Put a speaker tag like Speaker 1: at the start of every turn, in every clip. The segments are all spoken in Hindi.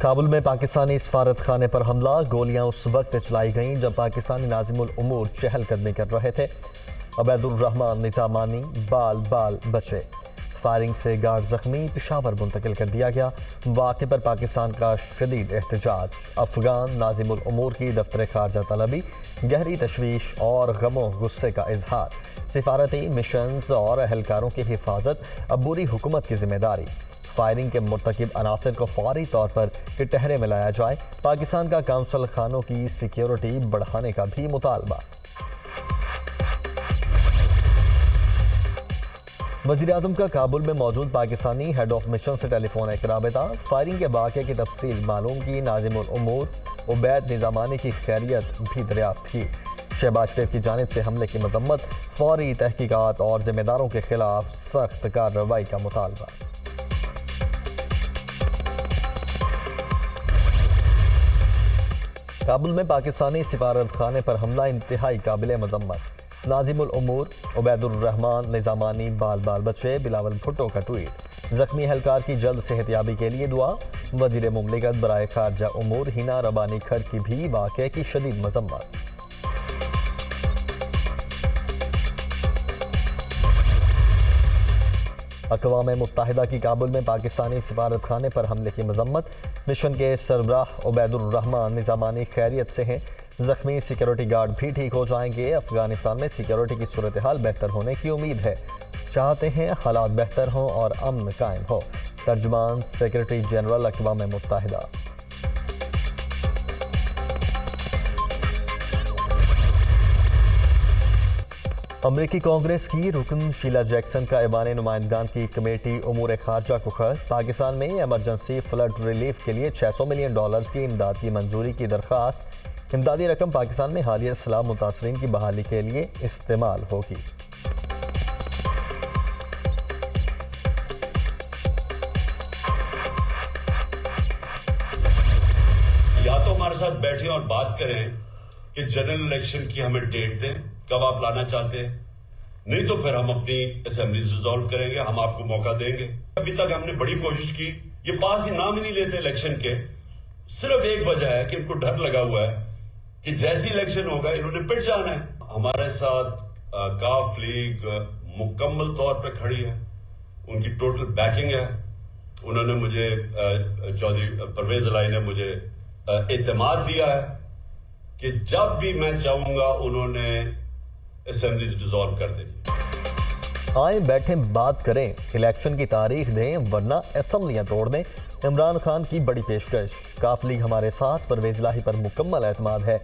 Speaker 1: काबुल में पाकिस्तानी सफारत खाने पर हमला। गोलियां उस वक्त चलाई गईं जब पाकिस्तानी नाजिमुल उमूर चहलकदमी कर रहे थे। अबैदुर रहमान निजामानी बाल बाल बचे। फायरिंग से गार्ड जख्मी, पेशावर मुंतकिल कर दिया गया। वाक़े पर पाकिस्तान का शदीद एहतजाज। अफगान नाजिमुल उमूर की दफ्तर खारजा तलबी, गहरी तशवीश और गमो गुस्से का इजहार। सिफारती मिशंस और एहलकारों की हिफाजत अब बुरी हुकूमत की जिम्मेदारी। फायरिंग के मुर्तकिब अनासर को फौरी तौर पर टहरे में लाया जाए। पाकिस्तान का काउंसिल खानों की सिक्योरिटी बढ़ाने का भी मुतालबा। वज़ीर-ए-आज़म का काबुल में मौजूद पाकिस्तानी हेड ऑफ मिशन से टेलीफोन एक राबता। फायरिंग के वाक़े की तफसील मालूम की। नाजिमुल उमूर उबैद निजामानी की खैरियत भी दरियाफ्त की। शहबाज शरीफ की जानिब से हमले की मजम्मत, फौरी तहकीकात और जिम्मेदारों के खिलाफ सख्त कार्रवाई का मुतालबा। काबुल में पाकिस्तानी सिफारत खाने पर हमला इंतहाई काबिल मजम्मत। नाजिमुल उमूर उबैदुर रहमान निजामानी बाल बाल बचे। बिलावल भुट्टो का ट्वीट। जख्मी एहलकार की जल्द सेहतयाबी के लिए दुआ। वजीर मुमलिकत बराए खारजा उमूर हिना रबानी खर की भी वाक़े की शदीद मजम्मत। अक़वाम मुत्तहिदा की काबुल में पाकिस्तानी सिफारत खाने पर हमले की मजम्मत। मिशन के सरबराह उबैदुर रहमान निजामानी खैरियत से हैं। जख्मी सिक्योरिटी गार्ड भी ठीक हो जाएंगे। अफगानिस्तान में सिक्योरिटी की सूरत हाल बेहतर होने की उम्मीद है। चाहते हैं हालात बेहतर हों और अमन कायम हो। तर्जुमान सेक्रेटरी जनरल अक़वाम मुत्तहिदा। अमरीकी कांग्रेस की रुकन शीला जैक्सन का ऐवान नुमाइंदगान की कमेटी उमूर खारजा को खत। पाकिस्तान में एमरजेंसी फ्लड रिलीफ के लिए $600 मिलियन की इमदाद की मंजूरी की दरख्वास्त। इमदादी रकम पाकिस्तान में हालिया सैलाब मुतासरीन की बहाली के लिए इस्तेमाल होगी।
Speaker 2: या तो हमारे साथ बैठे और बात करें कि जनरल इलेक्शन की हमें डेट दें, कब आप लाना चाहते हैं, नहीं तो फिर हम अपनी असेंबली रिजॉल्व करेंगे, हम आपको मौका देंगे। अभी तक हमने बड़ी कोशिश की, ये पास ही नाम ही नहीं लेते इलेक्शन के। सिर्फ एक वजह है कि इनको डर लगा हुआ है कि जैसी इलेक्शन होगा इन्होंने पिट जाना है। हमारे साथ काफ लीग मुकम्मल तौर पर खड़ी है, उनकी टोटल बैकिंग है। उन्होंने मुझे चौधरी परवेज इलाई ने मुझे एतमाद दिया है कि जब भी मैं चाहूंगा उन्होंने असेंबलीज डिसॉल्व कर देनी।
Speaker 1: आए बैठे बात करें, इलेक्शन की तारीख दें वरना असेंबलियां तोड़ दें। इमरान खान की बड़ी पेशकश। काफ लीग हमारे साथ, परवेज इलाही पर मुकम्मल एतमाद है।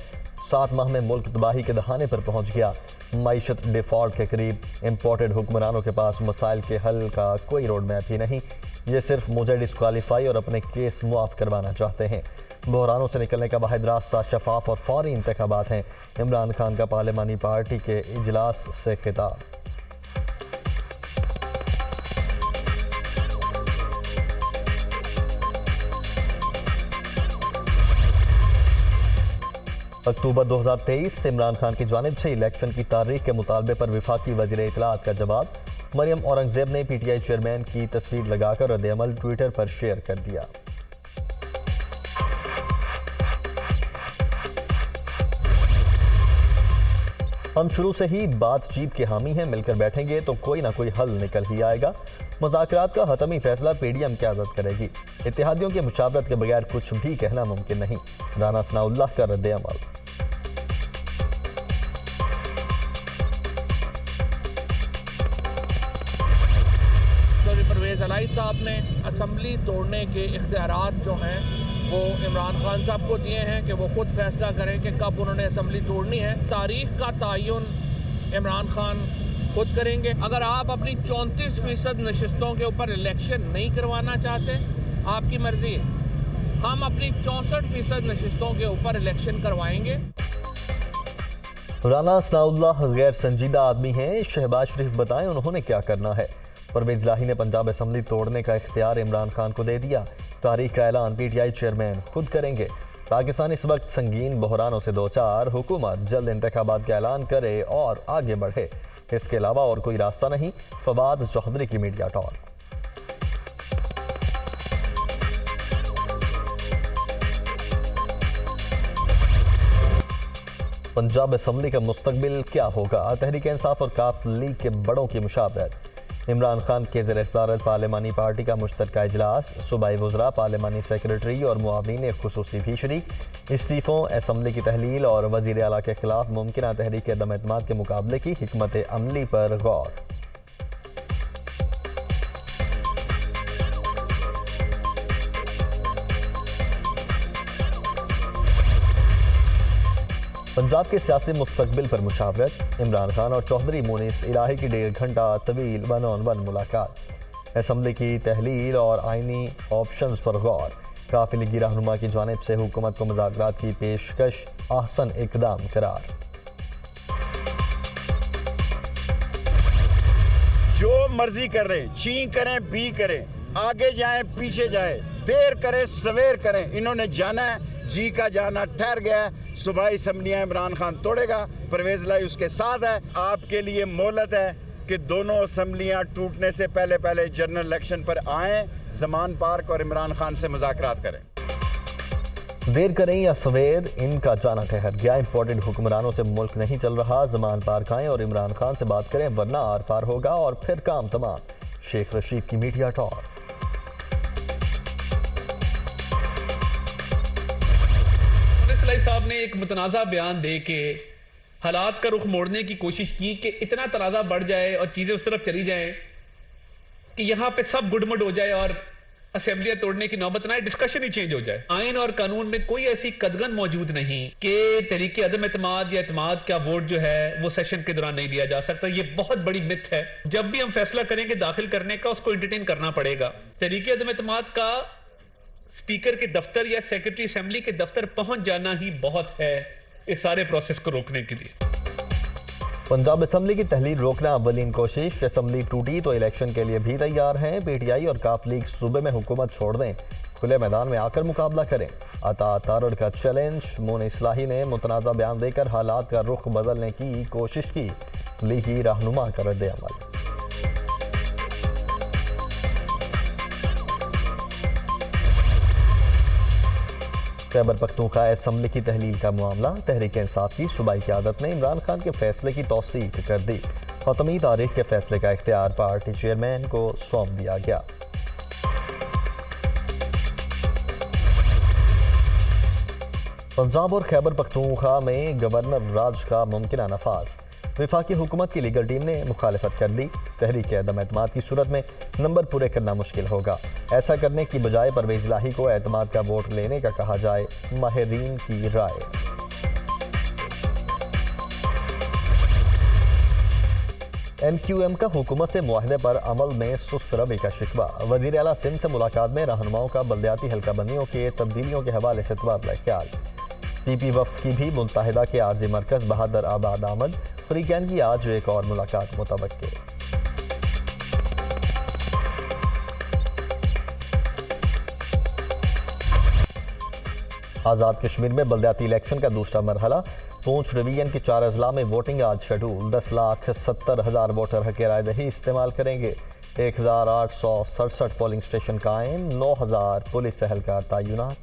Speaker 1: 7 माह में मुल्क तबाही के दहाने पर पहुंच गया। मईशत डिफॉल्ट के करीब। इम्पोर्टेड हुक्मरानों के पास मसाइल के हल का कोई रोड मैप ही नहीं। ये सिर्फ मुझे डिस्क्वालीफाई और अपने केस मुआफ करवाना चाहते हैं। बहरानों से निकलने का वाहिद रास्ता शफाफ और फौरी इंतखाबात हैं। इमरान खान का पार्लिमानी पार्टी के इजलास से खिताब। अक्टूबर 2023 से इमरान खान की जानिब से इलेक्शन की तारीख के मुतालबे पर वफाकी वज़ीर इत्तलाआत का जवाब। मरियम औरंगजेब ने PTI चेयरमैन की तस्वीर लगाकर रद्द-ए-अमल ट्विटर पर शेयर कर दिया। हम शुरू से ही बातचीत के हामी हैं, मिलकर बैठेंगे तो कोई ना कोई हल निकल ही आएगा। मुज़ाकरात का हतमी फैसला PDM क़यादत करेगी। इत्तेहादियों के मुशावरत के बगैर कुछ भी कहना मुमकिन नहीं। राना सनाउल्लाह का रद्द-ए-अमल।
Speaker 3: परवेज इलाई साहब ने असम्बली तोड़ने के इख्तियारात जो हैं वो इमरान खान साहब को दिए हैं कि वो खुद फैसला करें कि कब उन्होंने असम्बली तोड़नी है। तारीख का तयन इमरान खान खुद करेंगे। अगर आप अपनी 34% नशिस्तों के ऊपर इलेक्शन नहीं करवाना चाहते, आपकी मर्जी है। हम अपनी 64% नशिस्तों के ऊपर इलेक्शन करवाएंगे।
Speaker 1: राना सनाउल्लाह गैर संजीदा आदमी हैं। शहबाज शरीफ बताएं उन्होंने क्या करना है। परवेज इलाही ने पंजाब असम्बली तोड़ने का इख्तियार इमरान खान को दे दिया। तारीख का ऐलान PTI चेयरमैन खुद करेंगे। पाकिस्तान इस वक्त संगीन बहरानों से दो चार। हुकूमत जल्द इंतखाबात का ऐलान करे और आगे बढ़े। इसके अलावा और कोई रास्ता नहीं। फवाद चौधरी की मीडिया टॉक। पंजाब असम्बली का मुस्तकबिल क्या होगा? तहरीक इंसाफ और काफ लीग के बड़ों की मुशावरत। इमरान खान के ज़ेर सदारत पार्लिमानी पार्टी का मुश्तरका इजलास। सूबाई वज़रा, पार्लिमानी सेक्रेटरी और मुआविन खुसूसी भी शरीक। इस्तीफ़ों, असम्बली की तहलील और वज़ीर आला के खिलाफ मुमकिन तहरीक अदम एतमाद के मुकाबले की हिकमत अमली पर गौर। पंजाब के सियासी मुस्तकबिल पर मुशावरत। इमरान खान और चौधरी मुनीस इलाही की 1.5 घंटा तवील 1-on-1 मुलाकात। असम्बली की तहलील और आइनी ऑप्शंस पर गौर। काफी लीगी रहनुमा की जानिब से हुकूमत को मुज़ाकरात की पेशकश आहसन इकदाम करार।
Speaker 4: जो मर्जी कर रहे, ची करें बी करें, आगे जाएं पीछे जाए, देर करें सवेर करें, इन्होंने जाना है। जी का जाना ठहर गया है। सूबाई असम्बलियां इमरान खान तोड़ेगा, परवेज लाई उसके साथ है। आपके लिए मोहलत है कि दोनों असम्बलियां टूटने से पहले पहले जनरल इलेक्शन पर आएं, जमान पार्क और इमरान खान से मुज़ाकरात करें।
Speaker 1: देर करें या सवेर, इनका जाना ठहर गया। इंपोर्टेड हुक्मरानों से मुल्क नहीं चल रहा। जमान पार्क आएं और इमरान खान से बात करें, वरना आर पार होगा और फिर काम तमाम। शेख रशीद की मीडिया टॉक।
Speaker 5: सलाई साहब ने एक मुतनाज़ा बयान दे के हालात का रुख मोड़ने की कोशिश की कि इतना तनाज़ा बढ़ जाए और चीज़ें उस तरफ चली जाएं कि यहाँ पे सब गुडमुड हो जाए और असेंबलियां तोड़ने की नौबत ना आए, डिस्कशन ही चेंज हो जाए। आइन और कानून में कोई ऐसी कदगन मौजूद नहीं कि तरीके अदम एतमाद या एतमाद का वोट जो है वो सेशन के दौरान नहीं लिया जा सकता। ये बहुत बड़ी मिथ है। जब भी हम फैसला करेंगे दाखिल करने का, उसको एंटरटेन करना पड़ेगा। तरीके अदम एतमाद का स्पीकर के दफ्तर या सेक्रेटरी असेंबली के दफ्तर पहुंच जाना ही बहुत है इस सारे प्रोसेस को रोकने के लिए।
Speaker 1: पंजाब असम्बली की तहलील रोकना अव्वलीन कोशिश। असम्बली टूटी तो इलेक्शन के लिए भी तैयार हैं। पीटीआई और काफ लीग सूबे में हुकूमत छोड़ दें, खुले मैदान में आकर मुकाबला करें। अता तारड़ का चैलेंज। मोन इस्लाही ने मुतनाज़ा बयान देकर हालात का रुख बदलने की कोशिश की। लीगी रहनुमा का रद्द अमल। खैबर पख्तूनख्वा असम्बली की तहलील का मामला। तहरीक इंसाफ की सूबाई क़यादत ने इमरान खान के फैसले की तौसीक कर दी। खत्मी तारीख के फैसले का इख्तियार पार्टी चेयरमैन को सौंप दिया गया। पंजाब और खैबर पख्तूनख्वा में गवर्नर राज का मुमकिन नफाज। वफाकी हुकूमत की लीगल टीम ने मुखालफत कर दी। तहरीक अदम एतमाद की सूरत में नंबर पूरे करना मुश्किल होगा। ऐसा करने की बजाय परवेज इलाही को एतमाद का वोट लेने का कहा जाए, माहिरीन की राय। MQM का हुकूमत से मुआहदे पर अमल में सुस्त रवि का शिकवा। वज़ीर आला सिंध से मुलाकात में रहनुमाओं का बल्दियाती हल्का बंदियों के तब्दीलियों के हवाले से तबादला ख्याल। PP वफ़द की भी मुत्तहिदा के आर्जी मरकज़ बहादुर आबाद आमद। फरीकैन की आज एक और मुलाकात मुतवक्के। आज़ाद कश्मीर में बल्दियाती इलेक्शन का दूसरा मरहला। पूंछ डिवीजन के 4 अजला में वोटिंग आज शेड्यूल। 10,70,000 वोटर हक राय दही इस्तेमाल करेंगे। 1,867 पोलिंग स्टेशन कायम। 9,000 पुलिस एहलकार तैनात।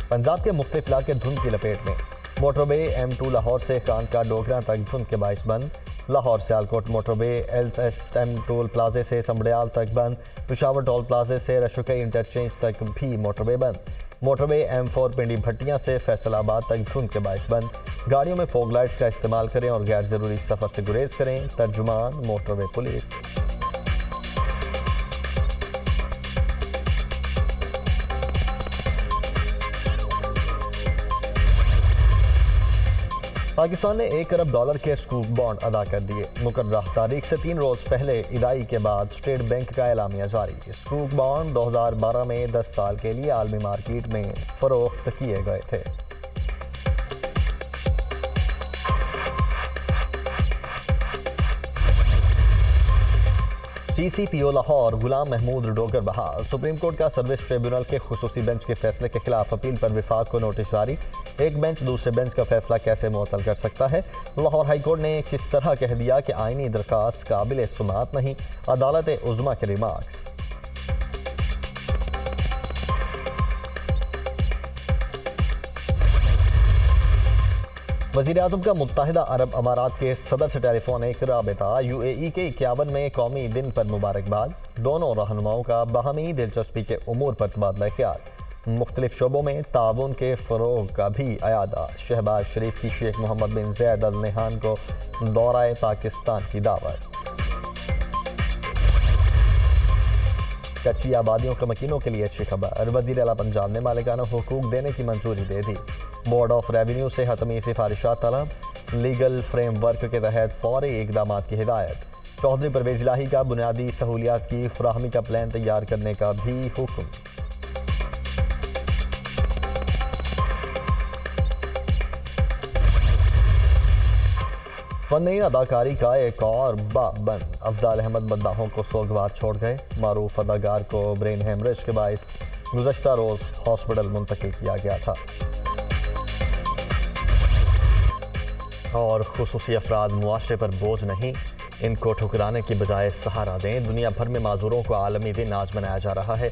Speaker 1: पंजाब के मुख्तलिफ इलाके धुंध की लपेट में। मोटरवे M2 लाहौर से खानका डोगरा तक धुंध के बाइस बंद। Lahore Sialkot motorway LSM toll प्लाजे से समड़ियाल तक बंद। पेशावर टोल प्लाजे से रशुकई इंटरचेंज तक भी मोटरवे बंद। मोटरवे M4 पिंडी भट्टियां से फैसलाबाद तक धुंध के बाइस बंद। गाड़ियों में फॉग लाइट्स का इस्तेमाल करें और गैर जरूरी सफर से गुरेज करें। तर्जुमान मोटरवे पुलिस। पाकिस्तान ने $1 अरब के स्कूक बॉन्ड अदा कर दिए। मुकर्ररा तारीख से 3 रोज पहले इदाई के बाद स्टेट बैंक का एलामिया जारी। स्कूक बॉन्ड 2012 में 10 साल के लिए आलमी मार्केट में फरोख्त किए गए थे। CCPO लाहौर गुलाम महमूद डोगर बहाल। सुप्रीम कोर्ट का सर्विस ट्रिब्यूनल के खुसूसी बेंच के फैसले के खिलाफ अपील पर विफाक को नोटिस जारी। एक बेंच दूसरे बेंच का फैसला कैसे मुअत्तल कर सकता है? लाहौर हाई कोर्ट ने किस तरह कह दिया कि आईनी दरखास्त काबिल सुमात नहीं। अदालत उज़्मा के रिमार्क्स। वज़ीर आज़म का मुत्तहिदा अरब अमारात के सदर से टेलीफोनिक राबता। UAE के 51वें कौमी दिन पर मुबारकबाद। दोनों रहनुमाओं का बाहमी दिलचस्पी के उमूर पर तबादला ख्याल। मुख्तलिफ शोबों में ताउन के फ़रोग का भी अयादा। शहबाज शरीफ की शेख मोहम्मद बिन ज़ैद अल नहयान को दौराए पाकिस्तान की दावत। कच्ची आबादियों के मकीनों के लिए अच्छी खबर। वज़ीर आला पंजाब ने मालिकाना हुकूक देने की मंजूरी दे दी। बोर्ड ऑफ रेवेन्यू से हतमी सिफारिशात तलब। लीगल फ्रेमवर्क के तहत फौरी इकदाम की हिदायत। चौधरी परवेज इलाही का बुनियादी सहूलियात की फराहमी का प्लान तैयार करने का भी हुक्म। फनी अदाकारी का एक और बाब बंद। अफजाल अहमद बद्दाहों को सोगवार छोड़ गए। मारूफ अदाकार को ब्रेन हेमरेज के बायस गुज़श्ता रोज हॉस्पिटल मुंतकिल किया गया था। और खुसूसी अफराद मुआशरे पर बोझ नहीं, इनको ठुकराने की बजाय सहारा दें। दुनिया भर में माजूरों को आलमी दिन आज मनाया जा रहा है।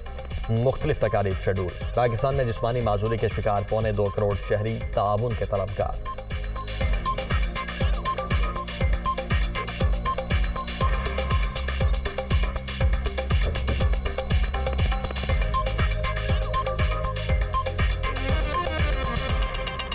Speaker 1: मुख्तलिफ तकारीब शेड्यूल। पाकिस्तान में जिस्मानी माजूरी के शिकार 2.25 करोड़ शहरी ताउन के तलबगार।